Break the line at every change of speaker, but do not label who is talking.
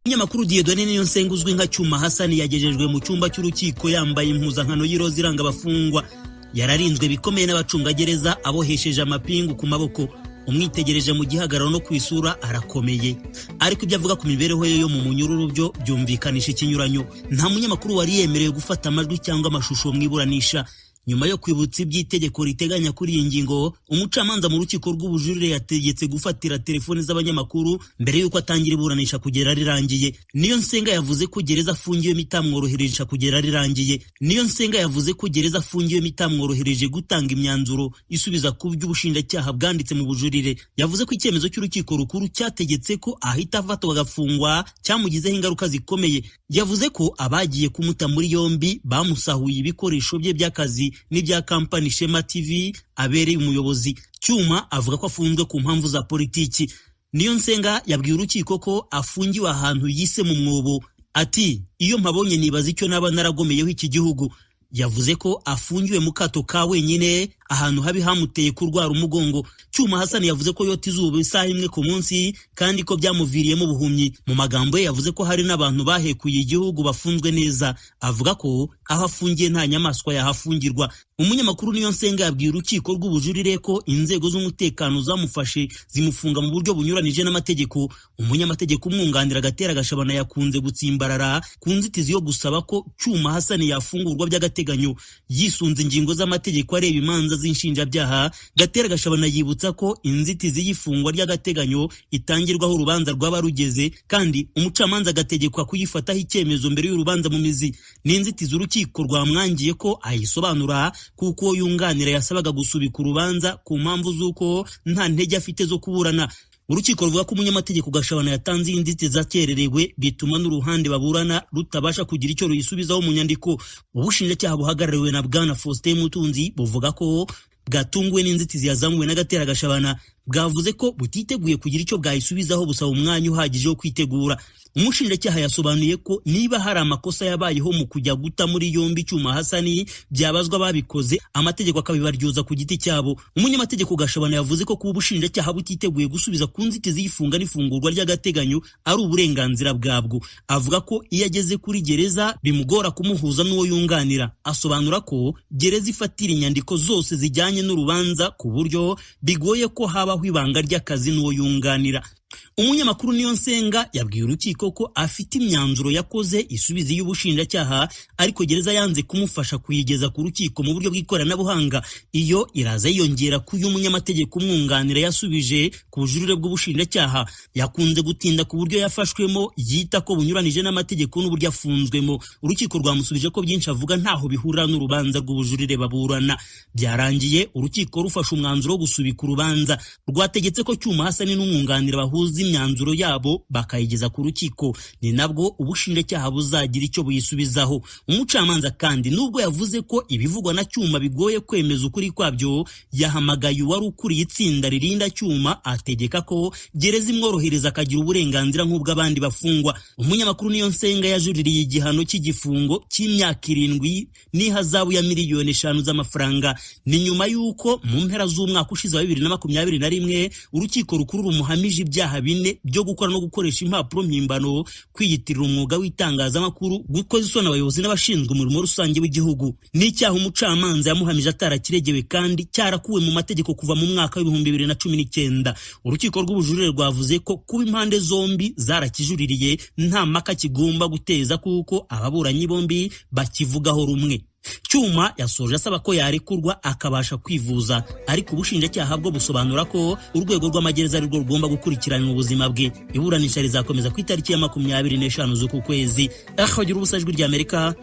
Umunyamakuru Dieudonne Niyonsenga uzwi nka Cyuma Hassan yagejejwe mu cyumba cy'urukiko yambaye impuzankano y'iroza iranga abafungwa. Yararinzwe bikomeye n'abacungagereza abohesheje amapingu ku maboko. Umwitegereje mu gihagararo no kwisura arakomeye, ariko ibyo avuga ku mibereho ye yo mu munyururu byo byumvikanisha ikinyuranyo. Nta munyamakuru wari yemerewe gufata amajwi cyangwa amashusho mwiburanisha. Nyuma yo kwibutsa iby'itegeko riteganya kuri iyi ngingo, umucamanza mu rukiko rw'ubujurire yategetse gufatira telefoni z'abanyamakuru mbere yuko atangira iburanisha kugera rirangiye. Niyonsenga yavuze ko gereza afungiwemo itamworohereje kugera rirangiye. Niyonsenga yavuze ko gereza afungiwemo itamworohereje gutanga imyanzuro isubiza ku by'ubushinjacyaha bwanditse mu bujurire. Yavuze ko icyemezo cy'urukiko rukuru cyategetse ko ahita afatwa agafungwa cyamugizeho ingaruka zikomeye. Yavuze ko abagiye kumuta muri yombi bamusahuye ibikoresho bye by'akazi n'ibya kampani Shema TV abereye umuyobozi. Cyuma avuga ko afunzwe ku mpamvu za politiki. Niyonsenga yabwiye urukiko ko afungiwe ahantu yise mu mwobo. Ati iyo mpabonye nibaza icyo naba naragomeyeho iki gihugu. Yavuze ko afungiwe mu kato ka wenyine ahantu habi hamuteye kurwara umugongo. Cyuma Hassan yavuze ko yota izuba isaha imwe ku munsi kandi ko byamuviriyemo ubuhumyi. Mu magambo ye yavuze ko hari n'abantu bahekuye igihugu bafunzwe neza. Avuga ko aho afungiye nta nyamaswa yahafungirwa. Umunyamakuru Niyonsenga yabwiye urukiko rw'ubujurire ko inzego z'umutekano zamufashe zimufunga mu buryo bunyuranije n'amategeko. Umunyamategeko umwunganira Gatera Gashabana yakunze gutsimbarara ku nzitizi yo gusaba ko Cyuma Hassan yafungurwa by'agateganyo yisunze ingingo z'amategeko areba imanza z'inshinjabyaha. Gatera Gashabana yibutsa ko inzitizi y'ifungwa ry'agateganyo itangirwaho urubanza rwaba rugeze kandi umucamanza agategekwa kuyifataho icyemezo mbere y'urubanza mu mizi. N'inzitizi urukiko rwamwangiye ko ayisobanura kuko yunganira yasabaga gusubika urubanza ku mpamvu z'uko nta ntege afite zo kuburana. Urukiko ruvuga ko umunyamategeko Gashabana yatanze inzitizi zakererewe bituma n'uruhande baburana rutabasha kugira icyo ruyisubizaho mu nyandiko. Ubushinjacyaha buhagarariwe na Bwana Faustin Mutunzi buvuga ko bwatunguwe n'inzitizi yazanywe na Gatera Gashabana. Bwavuze ko butiteguye kugira icyo bwayisubizaho busaba umwanya uhagije wo kwitegura. Umushinjacyaha yasobanuye ko niba hari amakosa yabayeho mu kujya guta muri yombi Cyuma Hassan byabazwa babikoze, amategeko akabibaryoza ku giti cyabo. Umunyamategeko Gashabana yavuze ko kuba ubushinjacyaha butiteguye gusubiza ku nzitizi y'ifunga n'ifungurwa ry'agateganyo ari uburenganzira bwabwo. Avuga ko iyo ageze kuri gereza bimugora kumuhuza n'uwo yunganira. Asobanura ko gereza ifatira inyandiko zose zijyanye n'urubanza ku buryo bigoye ko habaho ibanga ry'akazi n'uwo yunganira. Umunyamakuru Niyonsenga yabwiye urukiko ko afite imyanzuro yakoze isubizi y'ubushinjacyaha, ariko gereza yanze kumufasha kuyigeza ku rukiko mu buryo bw'ikoranabuhanga. Iyo iraza yiyongera ku y'umunyamategeko umwunganira yasubije ku bujurire bw'ubushinjacyaha. Yakunze gutinda ku buryo yafashwemo yita ko bunyuranije n'amategeko n'uburyo afunzwemo. Urukiko rwamusubije ko byinshi avuga ntaho bihurira n'urubanza rw'ubujurire baburana. Byarangiye urukiko rufashe umwanzuro wo gusubika urubanza. Rwategetse ko Cyuma Hassan n'umwunganira bahuza imyanzuro yabo bakayigeza ku rukiko, ni nabwo ubushinjacyaha buzagira icyo buyisubizaho. Umucamanza kandi nubwo yavuze ko ibivugwa na Cyuma bigoye kwemeza ukuri kwabyo, yahamagaye uwari ukuriye itsinda ririnda Cyuma ategeka ko gereza imworohereza akagira uburenganzira nk'ubw'abandi bafungwa. Umunyamakuru Niyonsenga yajuririye igihano cy'igifungo cy'imyaka 7 n'ihazabu ya miliyoni 5 z'amafaranga. Ni nyuma y'uko mu mpera z'umwaka ushize wa 2021 urukiko rukuru rumuhamije ibyaha bine byo gukora no gukoresha impapuro mpimbano, kwiyitirira umwuga w'itangazamakuru, gukoza isoni abayobozi n'abashinzwe umurimo rusange w'igihugu. N'icyaha umucamanza yamuhamije atarakiregewe kandi cyarakuwe mu mategeko kuva mu mwaka wa 2019. Urukiko rw'ubujurire rwavuze ko kuba impande zombi zarakijuririye nta maka kigomba guteza kuko ababuranyi bombi bakivugaho rumwe. Cyuma yasoje asaba ko yarekurwa akabasha kwivuza, ariko ubushinjacyaha bwo busobanura ko urwego rw'amagereza ari rwo rugomba gukurikirana ubuzima bwe. Iburanisha rizakomeza ku itariki ya 25 z'uku kwezi. Ahagira ubusajwi ry'Amerika.